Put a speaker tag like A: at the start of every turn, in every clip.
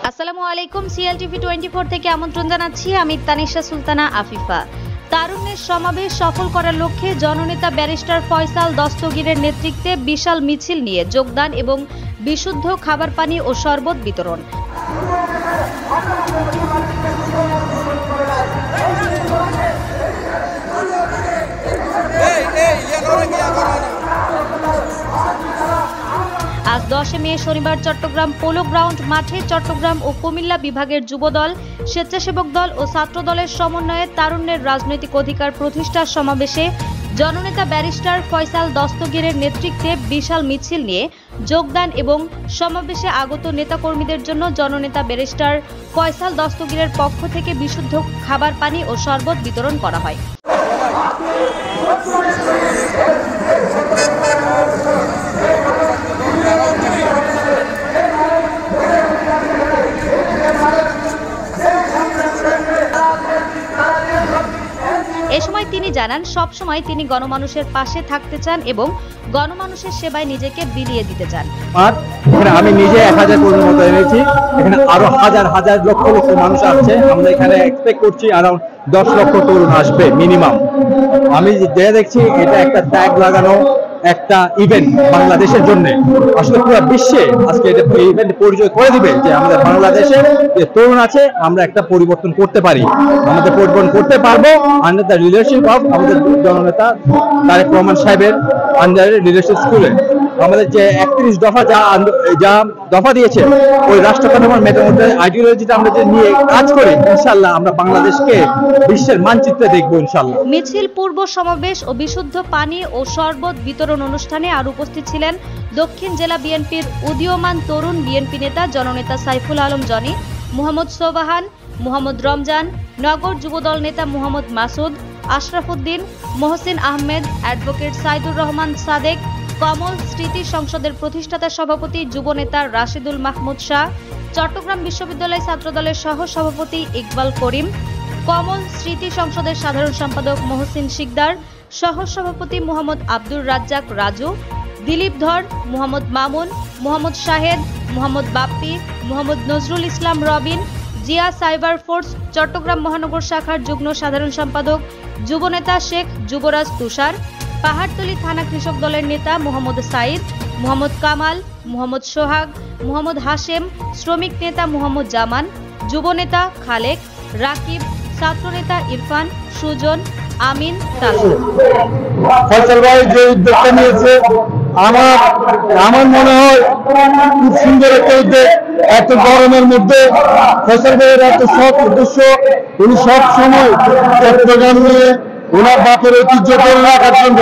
A: আসসালামু আলাইকুম। সিএলটিভি 24 থেকে আমন্ত্রণ জানাচ্ছি আমি তানিশা সুলতানা আফিফা। তারুণ্যের সমাবেশ সফল করার লক্ষ্যে জননেতা ব্যারিস্টার ফয়সাল দস্তগীরের নেতৃত্বে বিশাল মিছিল নিয়ে যোগদান এবং বিশুদ্ধ খাবার পানি ও শরবত বিতরণ। আজ 10 মে শনিবার চট্টগ্রাম পোলো গ্রাউন্ড মাঠে চট্টগ্রাম ও কুমিল্লা বিভাগের যুবদল, স্বেচ্ছাসেবক দল ও ছাত্র দলের সমন্বয়ে তারুণ্যের রাজনৈতিক অধিকার প্রতিষ্ঠার সমাবেশে জননেতা ব্যারিস্টার ফয়সাল দস্তগীরের নেতৃত্বে বিশাল মিছিল নিয়ে যোগদান এবং সমাবেশে আগত নেতাকর্মীদের জন্য জননেতা ব্যারিস্টার ফয়সাল দস্তগীরের পক্ষ থেকে বিশুদ্ধ খাবার পানি ও শরবত বিতরণ করা হয়। এ সময় তিনি জানান, সব সময় তিনি গণমানুষের পাশে থাকতে চান এবং গণমানুষের সেবায় নিজেকে বিলিয়ে দিতে চান।
B: এখানে আমি নিজে 1000 তরুণ মতো এনেছি, এখানে আরো হাজার হাজার লক্ষ লক্ষ মানুষ আসছে। আমরা এখানে এক্সপেক্ট করছি আরাউন্ড 10 লক্ষ তরুণ আসবে মিনিমাম। আমি যে দেখছি এটা একটা ট্যাগ লাগানো একটা ইভেন্ট বাংলাদেশের জন্য। আসলে পুরো বিশ্বে আজকে এটা ইভেন্ট পরিচয় করে দিবে যে আমাদের বাংলাদেশে যে তরুণ আছে, আমরা একটা পরিবর্তন করতে পারি, আমাদের পরিবর্তন করতে পারবো আন্ডার দ্য লিডারশিপ অফ আমাদের জননেতা তারেক রহমান সাহেবের আন্ডারে লিডারশিপ স্কুলে। আমাদের যে 31 দফা যা দফা দিয়েছে, ওই রাষ্ট্র কাঠামোর মেটামোটা আইডিওলজিটা আমরা যে নিয়ে কাজ করি, ইনশাআল্লাহ আমরা বাংলাদেশকে বিশ্বের মানচিত্রে দেখবো ইনশাআল্লাহ।
A: মিছিল পূর্ব সমাবেশ ও বিশুদ্ধ পানি ও শরবত বিতরণ অনুষ্ঠানে আর উপস্থিত ছিলেন দক্ষিণ জেলা বিএনপির উদীয়মান তরুণ বিএনপি নেতা জননেতা সাইফুল আলম জনি, মোহাম্মদ সোবাহান, মোহাম্মদ রমজান, নগর যুবদল নেতা মোহাম্মদ মাসুদ, আশরাফ উদ্দিন, মহসিন আহমেদ, অ্যাডভোকেট সাইদুর রহমান সাদেক, কমল স্মৃতি সংসদের প্রতিষ্ঠাতা সভাপতি যুবনেতা রাশিদুল মাহমুদ শাহ, চট্টগ্রাম বিশ্ববিদ্যালয় ছাত্রদলের সহ সভাপতি ইকবাল করিম, কমল স্মৃতি সংসদের সাধারণ সম্পাদক মহসিন শিকদার, সহ সভাপতি মোহাম্মদ আব্দুর রাজ্জাক রাজু, দিলীপ ধর, মোহাম্মদ মামুন, মোহাম্মদ শাহেদ, মোহাম্মদ বাপ্পি, মোহাম্মদ নজরুল ইসলাম রবিন, জিয়া সাইবার ফোর্স চট্টগ্রাম মহানগর শাখার যুগ্ম সাধারণ সম্পাদক যুবনেতা শেখ যুবরাজ তুষার, পাহাড়তলী থানা কৃষক দলের নেতা মোহাম্মদ সাইদ, মোহাম্মদ কামাল, মোহাম্মদ সোহাগ, মোহাম্মদ হাশেম, শ্রমিক নেতা মোহাম্মদ জামান, যুবনেতা খালেক, রাকিব, ছাত্রনেতা ইরফান, সুজন, আমিন, তাসু।
B: ফয়সাল ভাই যে উদ্যোগটা নিয়েছে আমার মনে হয় খুব সুন্দর একটা উদ্যোগ। এত গরমের মধ্যে ফয়সাল ভাইয়ের এত সৎ উদ্দেশ্য, উনি সব সময় চট্টগ্রাম নিয়ে ওনার বাপের ঐতিহ্য ধরে রাখার জন্য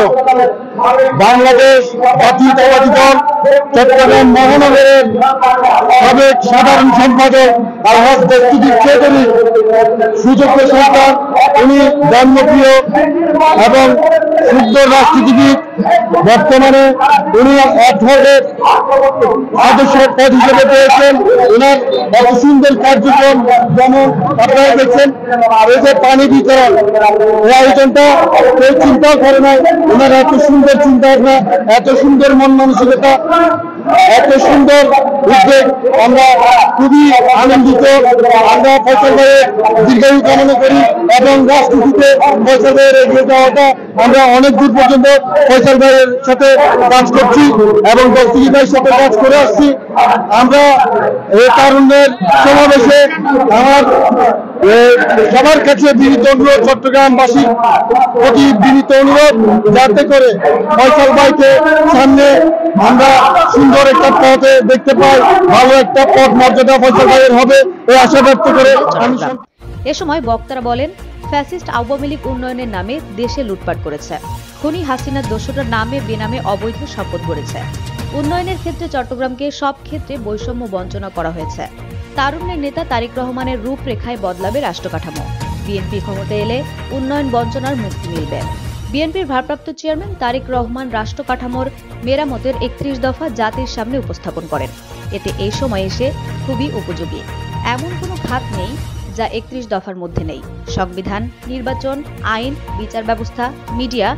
B: বাংলাদেশ জাতীয়তাবাদী দল চট্টগ্রাম মহানগরের সাবেক সাধারণ সম্পাদক আলহাজ দস্তগীর চৌধুরী সুযোগ্য সন্তান। উনি জন্মপ্রিয় এবং শুদ্ধ রাজনীতিবিদ। বর্তমানে উনি অ্যাডভোকেট সদস্য পদ হিসেবে পেয়েছেন। ওনার এত সুন্দর কার্যক্রম যেমন আপনারা দেখছেন, এই যে পানি বিতরণ, এই আয়োজনটা কেউ চিন্তাও করে নাই। ওনার এত সুন্দর চিন্তা ভাবনা, এত সুন্দর মন মানসিকতা, এত সুন্দর উদ্যোগ, আমরা খুবই আনন্দিত। আমরা ফয়সাল ভাইয়ের দীর্ঘায়ু কামনা করি এবং রাজনীতিতে ফয়সাল ভাইয়ের এগিয়ে যাওয়াটা আমরা অনেক দূর পর্যন্ত ফয়সাল ভাইয়ের সাথে কাজ করছি এবং দস্তগীর ভাইয়ের সাথে কাজ করে আসছি। আমরা এই তারুণ্যের সমাবেশে আমার সবার কাছে বিনীত অনুরোধ, চট্টগ্রামবাসীর প্রতি বিনীত অনুরোধ, যাতে করে ফয়সাল ভাইকে সামনে আমরা সুন্দর একটা পথে দেখতে পাই, ভালো একটা পথ মর্যাদা ফয়সাল ভাইয়ের হবে এই আশা ব্যক্ত করে
A: এ সময় বক্তারা বলেন, ফ্যাসিস্ট আওয়ামী লীগ উন্নয়নের নামে দেশে লুটপাট করেছে, খুনি হাসিনার দোসররা নামে বেনামে অবৈধ সম্পদ গড়েছে, উন্নয়নের ক্ষেত্রে চট্টগ্রামকে সব ক্ষেত্রে বৈষম্য বঞ্চনা করা হয়েছে। তারুণ্যের নেতা তারেক রহমানের রূপরেখায় বদলাবে রাষ্ট্র কাঠামো। বিএনপি ক্ষমতায় এলে উন্নয়ন বঞ্চনার মুক্তি মিলবে। বিএনপির ভারপ্রাপ্ত চেয়ারম্যান তারেক রহমান রাষ্ট্র কাঠামোর মেরামতের 31 দফা জাতির সামনে উপস্থাপন করেন। এতে এই সময় এসে খুবই উপযোগী। এমন কোনো খাত নেই যা 31 দফার মধ্যে নেই। সংবিধান, নির্বাচন, আইন, বিচার ব্যবস্থা, মিডিয়া,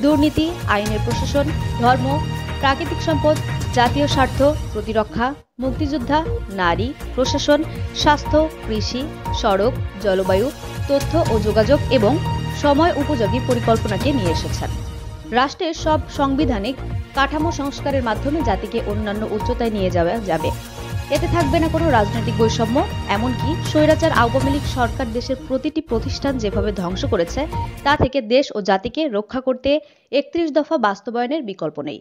A: দুর্নীতি, আইনের প্রশাসন, ধর্ম, প্রাকৃতিক সম্পদ, জাতীয় স্বার্থ, প্রতিরক্ষা, মুক্তিযোদ্ধা, নারী, প্রশাসন, স্বাস্থ্য, কৃষি, সড়ক, জলবায়ু, তথ্য ও যোগাযোগ এবং সময় উপযোগী পরিকল্পনাকে নিয়ে এসেছেন। রাষ্ট্রের সব সাংবিধানিক কাঠামো সংস্কারের মাধ্যমে জাতিকে অন্যান্য উচ্চতায় নিয়ে যাওয়া যাবে। এতে থাকবে না কোনো রাজনৈতিক বৈষম্য, এমনকি স্বৈরাচার আওয়ামী লীগ সরকার দেশের প্রতিটি প্রতিষ্ঠান যেভাবে ধ্বংস করেছে তা থেকে দেশ ও জাতিকে রক্ষা করতে ৩১ দফা বাস্তবায়নের বিকল্প নেই।